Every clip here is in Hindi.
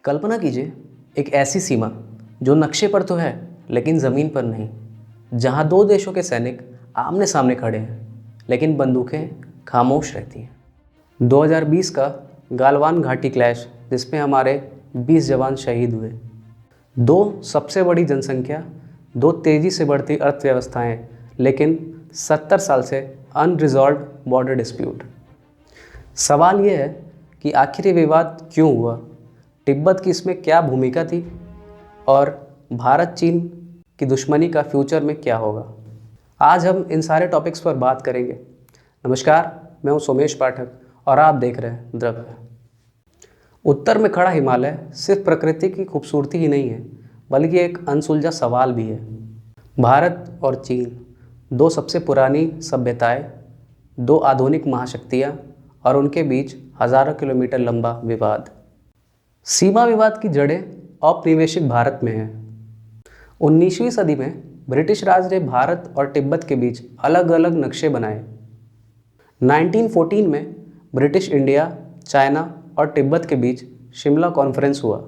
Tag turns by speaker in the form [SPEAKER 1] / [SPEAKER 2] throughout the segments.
[SPEAKER 1] कल्पना कीजिए एक ऐसी सीमा जो नक्शे पर तो है लेकिन ज़मीन पर नहीं, जहां दो देशों के सैनिक आमने सामने खड़े हैं लेकिन बंदूकें खामोश रहती हैं। 2020 का गालवान घाटी क्लैश, जिसमें हमारे 20 जवान शहीद हुए। दो सबसे बड़ी जनसंख्या, दो तेज़ी से बढ़ती अर्थव्यवस्थाएं, लेकिन 70 साल से अनरिजॉल्व बॉर्डर डिस्प्यूट। सवाल यह है कि आखिर ये विवाद क्यों हुआ, तिब्बत की इसमें क्या भूमिका थी और भारत चीन की दुश्मनी का फ्यूचर में क्या होगा। आज हम इन सारे टॉपिक्स पर बात करेंगे। नमस्कार, मैं हूं सोमेश पाठक और आप देख रहे हैं द्रव्य। उत्तर में खड़ा हिमालय सिर्फ प्रकृति की खूबसूरती ही नहीं है, बल्कि एक अनसुलझा सवाल भी है। भारत और चीन, दो सबसे पुरानी सभ्यताएं, दो आधुनिक महाशक्तियां और उनके बीच हजारों किलोमीटर लंबा विवाद। सीमा विवाद की जड़ें औपनिवेशिक भारत में हैं। 19वीं सदी में ब्रिटिश राज ने भारत और तिब्बत के बीच अलग अलग नक्शे बनाए। 1914 में ब्रिटिश इंडिया, चाइना और तिब्बत के बीच शिमला कॉन्फ्रेंस हुआ।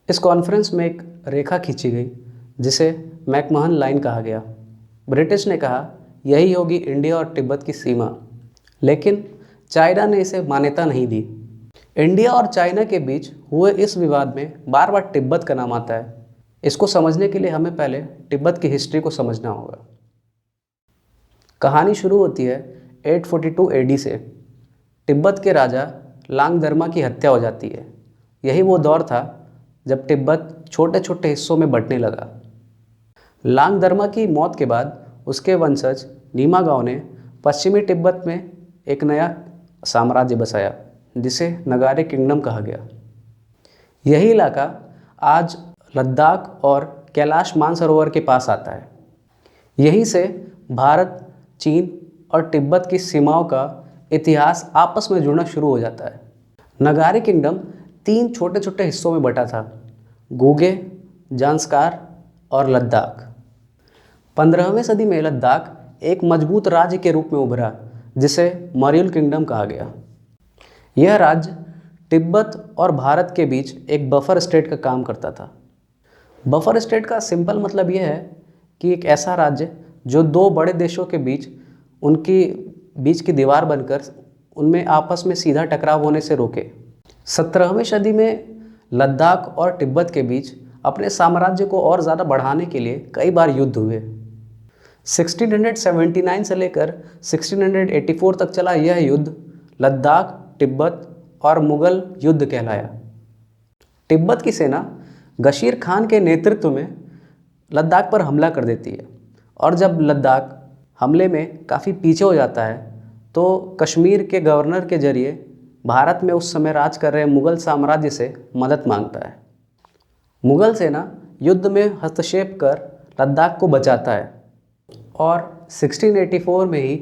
[SPEAKER 1] इस कॉन्फ्रेंस में एक रेखा खींची गई जिसे मैकमहन लाइन कहा गया। ब्रिटिश ने कहा यही होगी इंडिया और तिब्बत की सीमा, लेकिन चाइना ने इसे मान्यता नहीं दी। इंडिया और चाइना के बीच हुए इस विवाद में बार बार तिब्बत का नाम आता है। इसको समझने के लिए हमें पहले तिब्बत की हिस्ट्री को समझना होगा। कहानी शुरू होती है 842 AD से। तिब्बत के राजा लांगदरमा की हत्या हो जाती है। यही वो दौर था जब तिब्बत छोटे छोटे हिस्सों में बंटने लगा। लांगदरमा की मौत के बाद उसके वंशज नीमागाओ ने पश्चिमी तिब्बत में एक नया साम्राज्य बसाया, जिसे नगारे किंगडम कहा गया। यही इलाका आज लद्दाख और कैलाश मानसरोवर के पास आता है। यहीं से भारत, चीन और तिब्बत की सीमाओं का इतिहास आपस में जुड़ना शुरू हो जाता है। नगारे किंगडम 3 छोटे छोटे हिस्सों में बटा था: गुगे, जांस्कार और लद्दाख। 15वीं सदी में लद्दाख एक मजबूत राज्य के रूप में उभरा, जिसे मर्युल किंगडम कहा गया। यह राज्य तिब्बत और भारत के बीच एक बफर स्टेट का काम करता था। बफर स्टेट का सिंपल मतलब यह है कि एक ऐसा राज्य जो दो बड़े देशों के बीच उनकी बीच की दीवार बनकर उनमें आपस में सीधा टकराव होने से रोके। 17वीं सदी में लद्दाख और तिब्बत के बीच अपने साम्राज्य को और ज़्यादा बढ़ाने के लिए कई बार युद्ध हुए। 1679 से लेकर 1684 तक चला यह युद्ध लद्दाख, तिब्बत और मुगल युद्ध कहलाया। तिब्बत की सेना गशीर खान के नेतृत्व में लद्दाख पर हमला कर देती है, और जब लद्दाख हमले में काफ़ी पीछे हो जाता है तो कश्मीर के गवर्नर के जरिए भारत में उस समय राज कर रहे मुगल साम्राज्य से मदद मांगता है। मुगल सेना युद्ध में हस्तक्षेप कर लद्दाख को बचाता है और 1684 में ही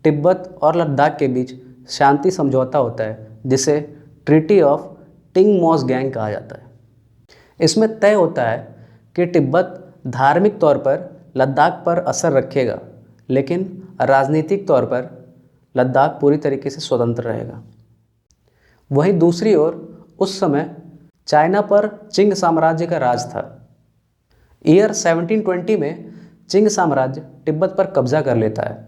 [SPEAKER 1] तिब्बत और लद्दाख के बीच शांति समझौता होता है, जिसे ट्रीटी ऑफ टिंगमॉस-गैंग कहा जाता है। इसमें तय होता है कि तिब्बत धार्मिक तौर पर लद्दाख पर असर रखेगा, लेकिन राजनीतिक तौर पर लद्दाख पूरी तरीके से स्वतंत्र रहेगा। वहीं दूसरी ओर उस समय चाइना पर चिंग साम्राज्य का राज था। ईयर 1720 में चिंग साम्राज्य तिब्बत पर कब्जा कर लेता है,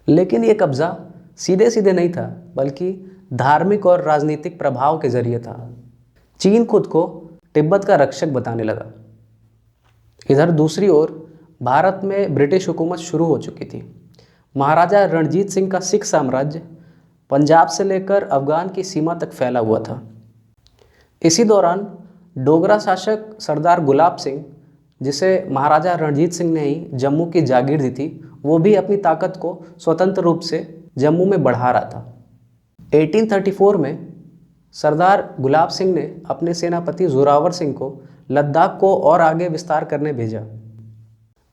[SPEAKER 1] लेकिन ये कब्जा सीधे सीधे नहीं था, बल्कि धार्मिक और राजनीतिक प्रभाव के जरिए था। चीन खुद को तिब्बत का रक्षक बताने लगा। इधर दूसरी ओर भारत में ब्रिटिश हुकूमत शुरू हो चुकी थी। महाराजा रणजीत सिंह का सिख साम्राज्य पंजाब से लेकर अफगान की सीमा तक फैला हुआ था। इसी दौरान डोगरा शासक सरदार गुलाब सिंह, जिसे महाराजा रणजीत सिंह ने ही जम्मू की जागीर दी थी, वो भी अपनी ताकत को स्वतंत्र रूप से जम्मू में बढ़ा रहा था। 1834 में सरदार गुलाब सिंह ने अपने सेनापति जोरावर सिंह को लद्दाख को और आगे विस्तार करने भेजा।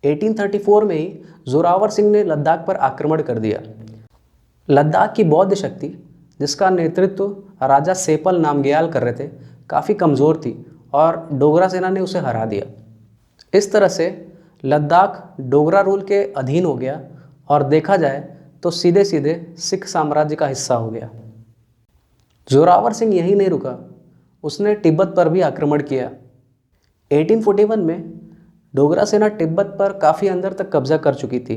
[SPEAKER 1] 1834 में ही जोरावर सिंह ने लद्दाख पर आक्रमण कर दिया। लद्दाख की बौद्ध शक्ति, जिसका नेतृत्व राजा सेपल नामग्याल कर रहे थे, काफ़ी कमज़ोर थी और डोगरा सेना ने उसे हरा दिया। इस तरह से लद्दाख डोगरा रूल के अधीन हो गया और देखा जाए तो सीधे सीधे सिख साम्राज्य का हिस्सा हो गया। जोरावर सिंह यहीं नहीं रुका, उसने तिब्बत पर भी आक्रमण किया। 1841 में डोगरा सेना तिब्बत पर काफ़ी अंदर तक कब्जा कर चुकी थी,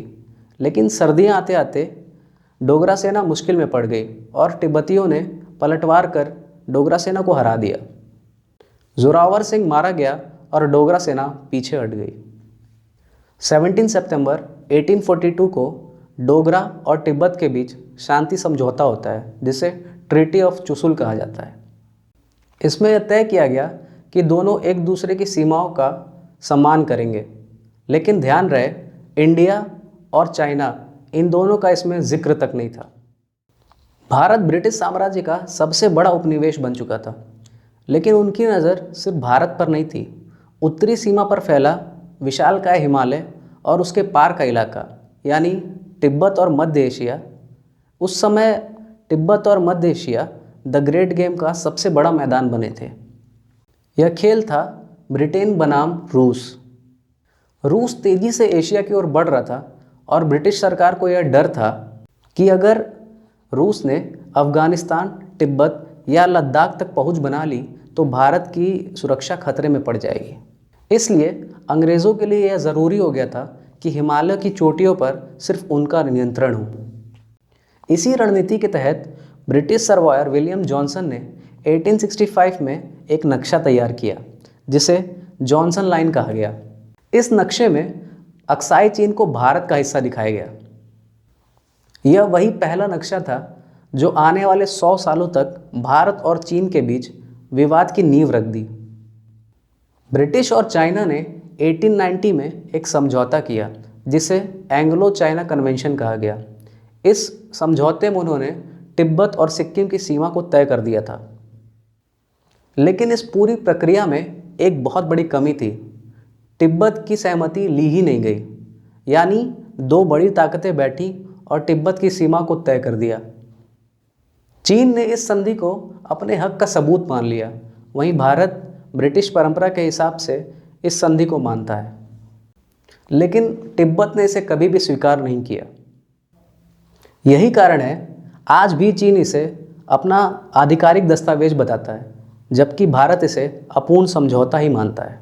[SPEAKER 1] लेकिन सर्दियां आते आते डोगरा सेना मुश्किल में पड़ गई और तिब्बतियों ने पलटवार कर डोगरा सेना को हरा दिया। जोरावर सिंह मारा गया और डोगरा सेना पीछे हट गई। 17 सितंबर 1842 को डोगरा और तिब्बत के बीच शांति समझौता होता है, जिसे ट्रीटी ऑफ चुशुल कहा जाता है। इसमें यह तय किया गया कि दोनों एक दूसरे की सीमाओं का सम्मान करेंगे, लेकिन ध्यान रहे इंडिया और चाइना इन दोनों का इसमें जिक्र तक नहीं था। भारत ब्रिटिश साम्राज्य का सबसे बड़ा उपनिवेश बन चुका था, लेकिन उनकी नज़र सिर्फ भारत पर नहीं थी। उत्तरी सीमा पर फैला विशालकाय हिमालय और उसके पार का इलाका यानी तिब्बत और मध्य एशिया, उस समय तिब्बत और मध्य एशिया द ग्रेट गेम का सबसे बड़ा मैदान बने थे। यह खेल था ब्रिटेन बनाम रूस। रूस तेज़ी से एशिया की ओर बढ़ रहा था और ब्रिटिश सरकार को यह डर था कि अगर रूस ने अफ़गानिस्तान, तिब्बत या लद्दाख तक पहुंच बना ली तो भारत की सुरक्षा खतरे में पड़ जाएगी। इसलिए अंग्रेज़ों के लिए यह ज़रूरी हो गया था कि हिमालय की चोटियों पर सिर्फ उनका नियंत्रण हो। इसी रणनीति के तहत ब्रिटिश सर्वेयर विलियम जॉनसन ने 1865 में एक नक्शा तैयार किया, जिसे जॉनसन लाइन कहा गया। इस नक्शे में अक्साई चीन को भारत का हिस्सा दिखाया गया। यह वही पहला नक्शा था जो आने वाले 100 सालों तक भारत और चीन के बीच विवाद की नींव रख दी। ब्रिटिश और चाइना ने 1890 में एक समझौता किया, जिसे एंग्लो चाइना कन्वेंशन कहा गया। इस समझौते में उन्होंने तिब्बत और सिक्किम की सीमा को तय कर दिया था, लेकिन इस पूरी प्रक्रिया में एक बहुत बड़ी कमी थी। तिब्बत की सहमति ली ही नहीं गई, यानी दो बड़ी ताकतें बैठी और तिब्बत की सीमा को तय कर दिया। चीन ने इस संधि को अपने हक का सबूत मान लिया, वहीं भारत ब्रिटिश परंपरा के हिसाब से इस संधि को मानता है, लेकिन तिब्बत ने इसे कभी भी स्वीकार नहीं किया। यही कारण है आज भी चीन इसे अपना आधिकारिक दस्तावेज बताता है, जबकि भारत इसे अपूर्ण समझौता ही मानता है।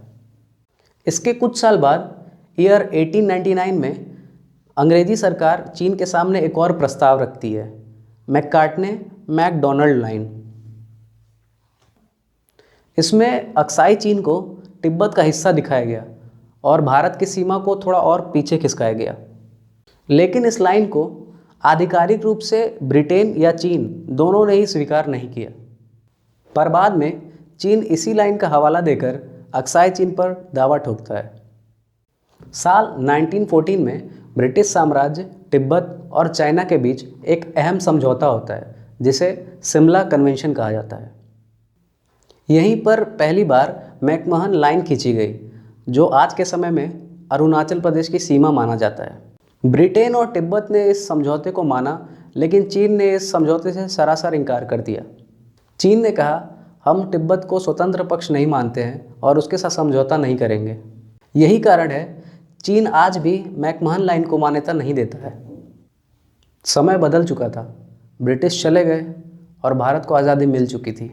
[SPEAKER 1] इसके कुछ साल बाद ईयर 1899 में अंग्रेजी सरकार चीन के सामने एक और प्रस्ताव रखती है, मैककार्टने मैकडॉनल्ड लाइन। इसमें अक्साई चीन को तिब्बत का हिस्सा दिखाया गया और भारत की सीमा को थोड़ा और पीछे खिसकाया गया, लेकिन इस लाइन को आधिकारिक रूप से ब्रिटेन या चीन दोनों ने ही स्वीकार नहीं किया। पर बाद में चीन इसी लाइन का हवाला देकर अक्साई चीन पर दावा ठोकता है। साल 1914 में ब्रिटिश साम्राज्य, तिब्बत और चाइना के बीच एक अहम समझौता होता है, जिसे शिमला कन्वेंशन कहा जाता है। यहीं पर पहली बार मैकमहन लाइन खींची गई, जो आज के समय में अरुणाचल प्रदेश की सीमा माना जाता है। ब्रिटेन और तिब्बत ने इस समझौते को माना, लेकिन चीन ने इस समझौते से सरासर इनकार कर दिया। चीन ने कहा, हम तिब्बत को स्वतंत्र पक्ष नहीं मानते हैं और उसके साथ समझौता नहीं करेंगे। यही कारण है चीन आज भी मैकमहन लाइन को मान्यता नहीं देता है। समय बदल चुका था, ब्रिटिश चले गए और भारत को आज़ादी मिल चुकी थी।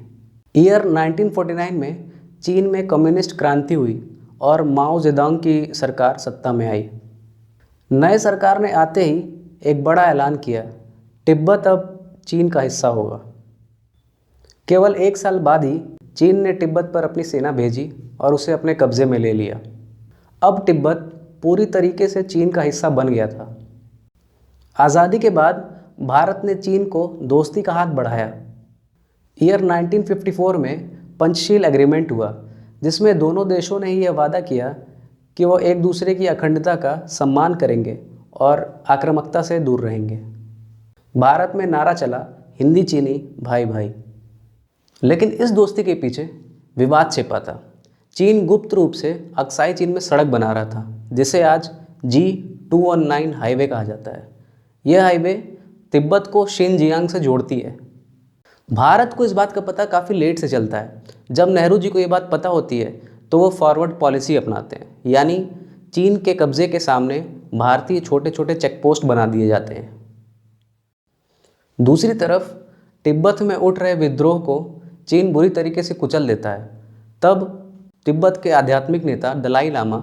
[SPEAKER 1] ईयर 1949 में चीन में कम्युनिस्ट क्रांति हुई और माओ जेडोंग की सरकार सत्ता में आई। नए सरकार ने आते ही एक बड़ा ऐलान किया, तिब्बत अब चीन का हिस्सा होगा। केवल एक साल बाद ही चीन ने तिब्बत पर अपनी सेना भेजी और उसे अपने कब्जे में ले लिया। अब तिब्बत पूरी तरीके से चीन का हिस्सा बन गया था। आज़ादी के बाद भारत ने चीन को दोस्ती का हाथ बढ़ाया। ईयर 1954 में पंचशील एग्रीमेंट हुआ, जिसमें दोनों देशों ने यह वादा किया कि वो एक दूसरे की अखंडता का सम्मान करेंगे और आक्रामकता से दूर रहेंगे। भारत में नारा चला, हिंदी चीनी भाई भाई। लेकिन इस दोस्ती के पीछे विवाद छिपा था। चीन गुप्त रूप से अक्साई चीन में सड़क बना रहा था, जिसे आज G219 हाईवे कहा जाता है। यह हाईवे तिब्बत को शिनजियांग से जोड़ती है। भारत को इस बात का पता काफ़ी लेट से चलता है। जब नेहरू जी को ये बात पता होती है तो वो फॉरवर्ड पॉलिसी अपनाते हैं, यानी चीन के कब्जे के सामने भारतीय छोटे छोटे चेक पोस्ट बना दिए जाते हैं। दूसरी तरफ तिब्बत में उठ रहे विद्रोह को चीन बुरी तरीके से कुचल देता है, तब तिब्बत के आध्यात्मिक नेता दलाई लामा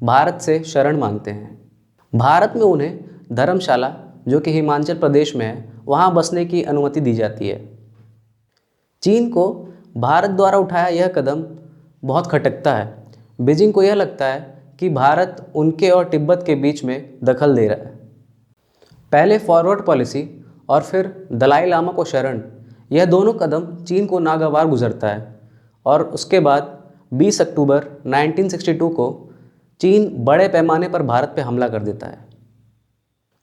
[SPEAKER 1] भारत से शरण मांगते हैं। भारत में उन्हें धर्मशाला, जो कि हिमाचल प्रदेश में है, वहाँ बसने की अनुमति दी जाती है। चीन को भारत द्वारा उठाया यह कदम बहुत खटकता है। बीजिंग को यह लगता है कि भारत उनके और तिब्बत के बीच में दखल दे रहा है। पहले फॉरवर्ड पॉलिसी और फिर दलाई लामा को शरण, यह दोनों कदम चीन को नागवार गुजरता है और उसके बाद 20 अक्टूबर 1962 को चीन बड़े पैमाने पर भारत पर हमला कर देता है।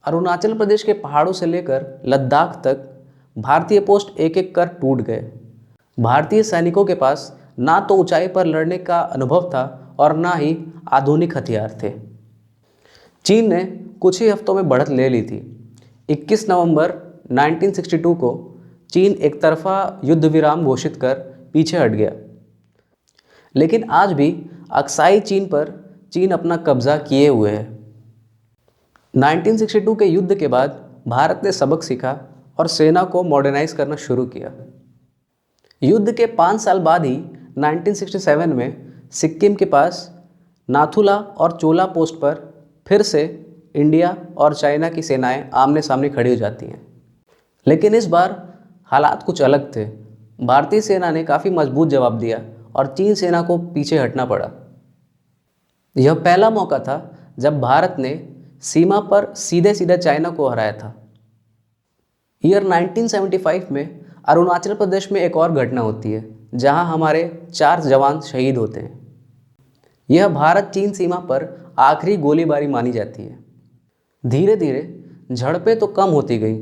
[SPEAKER 1] अरुणाचल प्रदेश के पहाड़ों से लेकर लद्दाख तक भारतीय पोस्ट एक एक कर टूट गए। भारतीय सैनिकों के पास ना तो ऊंचाई पर लड़ने का अनुभव था और ना ही आधुनिक हथियार थे। चीन ने कुछ ही हफ्तों में बढ़त ले ली थी। 21 नवंबर 1962 को चीन एक तरफा युद्ध विराम घोषित कर पीछे हट गया। लेकिन आज भी अक्साई चीन पर चीन अपना कब्जा किए हुए है। 1962 के युद्ध के बाद भारत ने सबक सीखा और सेना को मॉडर्नाइज करना शुरू किया। युद्ध के 5 साल बाद ही 1967 में सिक्किम के पास नाथुला और चोला पोस्ट पर फिर से इंडिया और चाइना की सेनाएं आमने सामने खड़ी हो जाती हैं। लेकिन इस बार हालात कुछ अलग थे। भारतीय सेना ने काफ़ी मजबूत जवाब दिया और चीन सेना को पीछे हटना पड़ा। यह पहला मौका था जब भारत ने सीमा पर सीधे सीधे चाइना को हराया था। ईयर 1975 में अरुणाचल प्रदेश में एक और घटना होती है जहां हमारे 4 जवान शहीद होते हैं। यह भारत चीन सीमा पर आखिरी गोलीबारी मानी जाती है। धीरे धीरे झड़पें तो कम होती गई,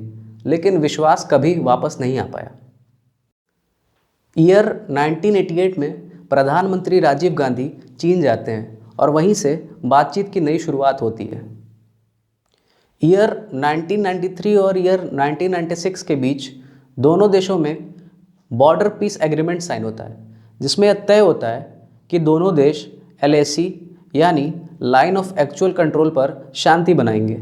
[SPEAKER 1] लेकिन विश्वास कभी वापस नहीं आ पाया। ईयर 1988 में प्रधानमंत्री राजीव गांधी चीन जाते हैं और वहीं से बातचीत की नई शुरुआत होती है। ईयर 1993 और ईयर 1996 के बीच दोनों देशों में बॉर्डर पीस एग्रीमेंट साइन होता है, जिसमें यह तय होता है कि दोनों देश LAC यानी लाइन ऑफ एक्चुअल कंट्रोल पर शांति बनाएंगे।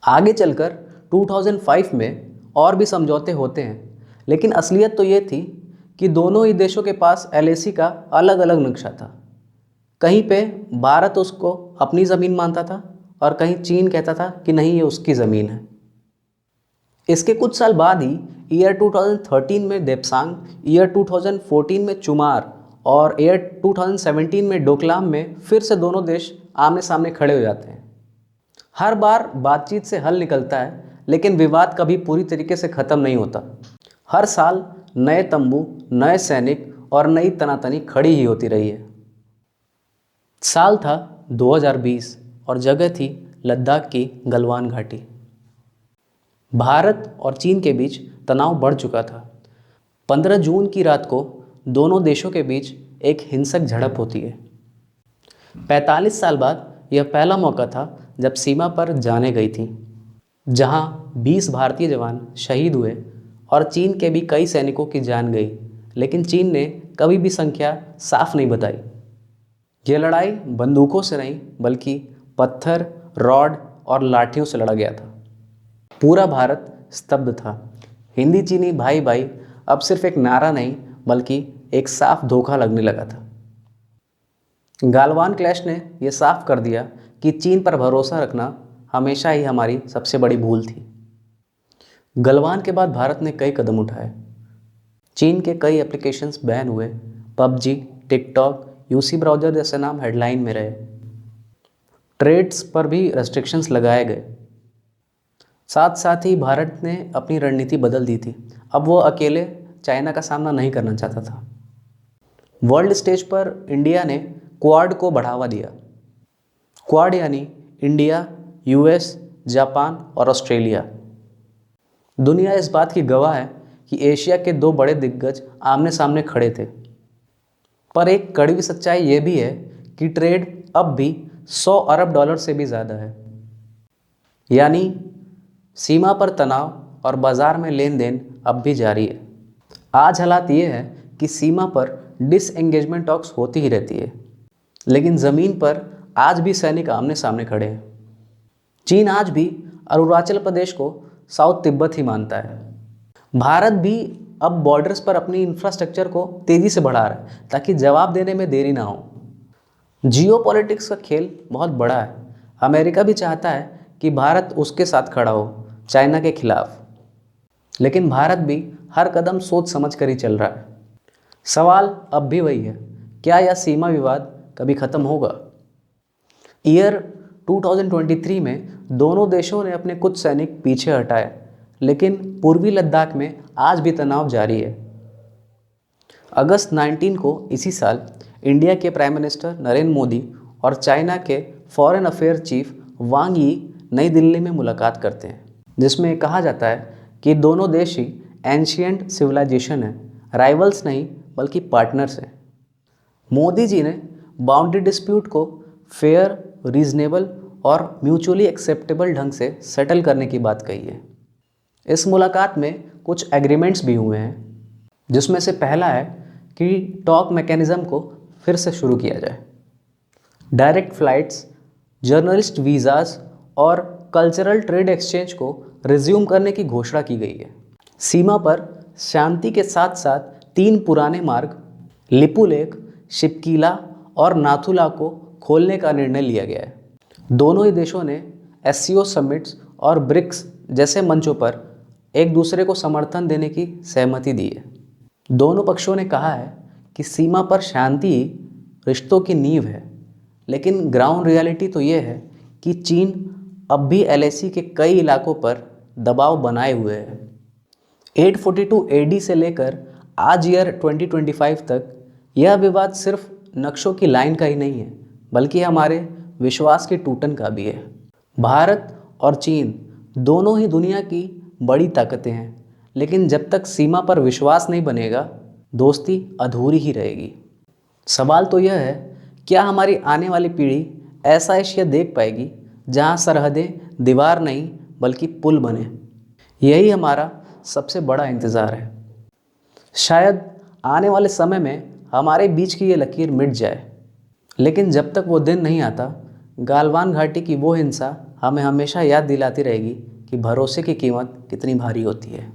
[SPEAKER 1] आगे चलकर 2005 में और भी समझौते होते हैं, लेकिन असलियत तो ये थी कि दोनों ही देशों के पास LAC का अलग अलग नक्शा था। कहीं पे भारत उसको अपनी ज़मीन मानता था और कहीं चीन कहता था कि नहीं, ये उसकी ज़मीन है। इसके कुछ साल बाद ही ईयर 2013 में देप्सांग, ईयर 2014 में चुमार और ईयर 2017 में डोकलाम में फिर से दोनों देश आमने सामने खड़े हो जाते हैं। हर बार बातचीत से हल निकलता है, लेकिन विवाद कभी पूरी तरीके से ख़त्म नहीं होता। हर साल नए तंबू, नए सैनिक और नई तनातनी खड़ी ही होती रही है। साल था 2020 और जगह थी लद्दाख की गलवान घाटी। भारत और चीन के बीच तनाव बढ़ चुका था। 15 जून की रात को दोनों देशों के बीच एक हिंसक झड़प होती है। 45 साल बाद यह पहला मौका था जब सीमा पर जानें गई थी, जहां 20 भारतीय जवान शहीद हुए और चीन के भी कई सैनिकों की जान गई, लेकिन चीन ने कभी भी संख्या साफ नहीं बताई। यह लड़ाई बंदूकों से नहीं, बल्कि पत्थर, रॉड और लाठियों से लड़ा गया था। पूरा भारत स्तब्ध था। हिंदी चीनी भाई भाई अब सिर्फ एक नारा नहीं, बल्कि एक साफ धोखा लगने लगा था। गालवान क्लैश ने यह साफ कर दिया कि चीन पर भरोसा रखना हमेशा ही हमारी सबसे बड़ी भूल थी। गलवान के बाद भारत ने कई कदम उठाए। चीन के कई एप्लीकेशंस बैन हुए। PUBG, TikTok, UC ब्राउज़र जैसे नाम हेडलाइन में रहे। ट्रेड्स पर भी रेस्ट्रिक्शंस लगाए गए। साथ साथ ही भारत ने अपनी रणनीति बदल दी थी। अब वो अकेले चाइना का सामना नहीं करना चाहता था। वर्ल्ड स्टेज पर इंडिया ने क्वाड को बढ़ावा दिया। क्वाड यानी इंडिया, US, जापान और ऑस्ट्रेलिया। दुनिया इस बात की गवाह है कि एशिया के 2 बड़े दिग्गज आमने सामने खड़े थे। पर एक कड़वी सच्चाई ये भी है कि ट्रेड अब भी $100 अरब से भी ज़्यादा है। यानी सीमा पर तनाव और बाज़ार में लेन देन अब भी जारी है। आज हालात ये है कि सीमा पर डिसएंगेजमेंट टॉक्स होती ही रहती है, लेकिन ज़मीन पर आज भी सैनिक आमने सामने खड़े हैं। चीन आज भी अरुणाचल प्रदेश को साउथ तिब्बत ही मानता है। भारत भी अब बॉर्डर्स पर अपनी इंफ्रास्ट्रक्चर को तेज़ी से बढ़ा रहा है ताकि जवाब देने में देरी ना हो। जियोपॉलिटिक्स का खेल बहुत बड़ा है। अमेरिका भी चाहता है कि भारत उसके साथ खड़ा हो चाइना के खिलाफ, लेकिन भारत भी हर कदम सोच समझ कर ही चल रहा है। सवाल अब भी वही है, क्या यह सीमा विवाद कभी ख़त्म होगा? ईयर 2023 में दोनों देशों ने अपने कुछ सैनिक पीछे हटाए, लेकिन पूर्वी लद्दाख में आज भी तनाव जारी है। अगस्त 19 को इसी साल इंडिया के प्राइम मिनिस्टर नरेंद्र मोदी और चाइना के फॉरेन अफेयर चीफ वांग यी नई दिल्ली में मुलाकात करते हैं, जिसमें कहा जाता है कि दोनों देश ही एंशियंट सिविलाइजेशन है, राइवल्स नहीं बल्कि पार्टनर्स हैं। मोदी जी ने बाउंड्री डिस्प्यूट को फेयर, रीजनेबल और म्यूचुअली एक्सेप्टेबल ढंग से सेटल करने की बात कही है। इस मुलाकात में कुछ एग्रीमेंट्स भी हुए हैं, जिसमें से पहला है कि टॉक मैकेनिज़्म को फिर से शुरू किया जाए। डायरेक्ट फ्लाइट्स, जर्नलिस्ट वीज़ाज़ और कल्चरल ट्रेड एक्सचेंज को रिज्यूम करने की घोषणा की गई है। सीमा पर शांति के साथ साथ 3 पुराने मार्ग लिपुलेख, शिपकीला और नाथुला को खोलने का निर्णय लिया गया है। दोनों ही देशों ने एससीओ समिट्स और ब्रिक्स जैसे मंचों पर एक दूसरे को समर्थन देने की सहमति दी है। दोनों पक्षों ने कहा है कि सीमा पर शांति रिश्तों की नींव है, लेकिन ग्राउंड रियलिटी तो ये है कि चीन अब भी एलएसी के कई इलाकों पर दबाव बनाए हुए है। 842 AD से लेकर आज ईयर 2025 तक यह विवाद सिर्फ नक्शों की लाइन का ही नहीं है, बल्कि हमारे विश्वास के टूटन का भी है। भारत और चीन दोनों ही दुनिया की बड़ी ताकतें हैं, लेकिन जब तक सीमा पर विश्वास नहीं बनेगा, दोस्ती अधूरी ही रहेगी। सवाल तो यह है, क्या हमारी आने वाली पीढ़ी ऐसा एशिया देख पाएगी जहां सरहदें दीवार नहीं बल्कि पुल बने? यही हमारा सबसे बड़ा इंतज़ार है। शायद आने वाले समय में हमारे बीच की ये लकीर मिट जाए, लेकिन जब तक वो दिन नहीं आता, गालवान घाटी की वो हिंसा हमें हमेशा याद दिलाती रहेगी कि भरोसे की कीमत कितनी भारी होती है।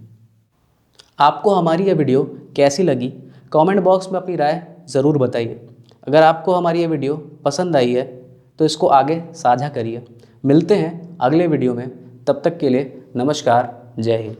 [SPEAKER 1] आपको हमारी यह वीडियो कैसी लगी, कमेंट बॉक्स में अपनी राय ज़रूर बताइए। अगर आपको हमारी ये वीडियो पसंद आई है तो इसको आगे साझा करिए। मिलते हैं अगले वीडियो में, तब तक के लिए नमस्कार, जय हिंद।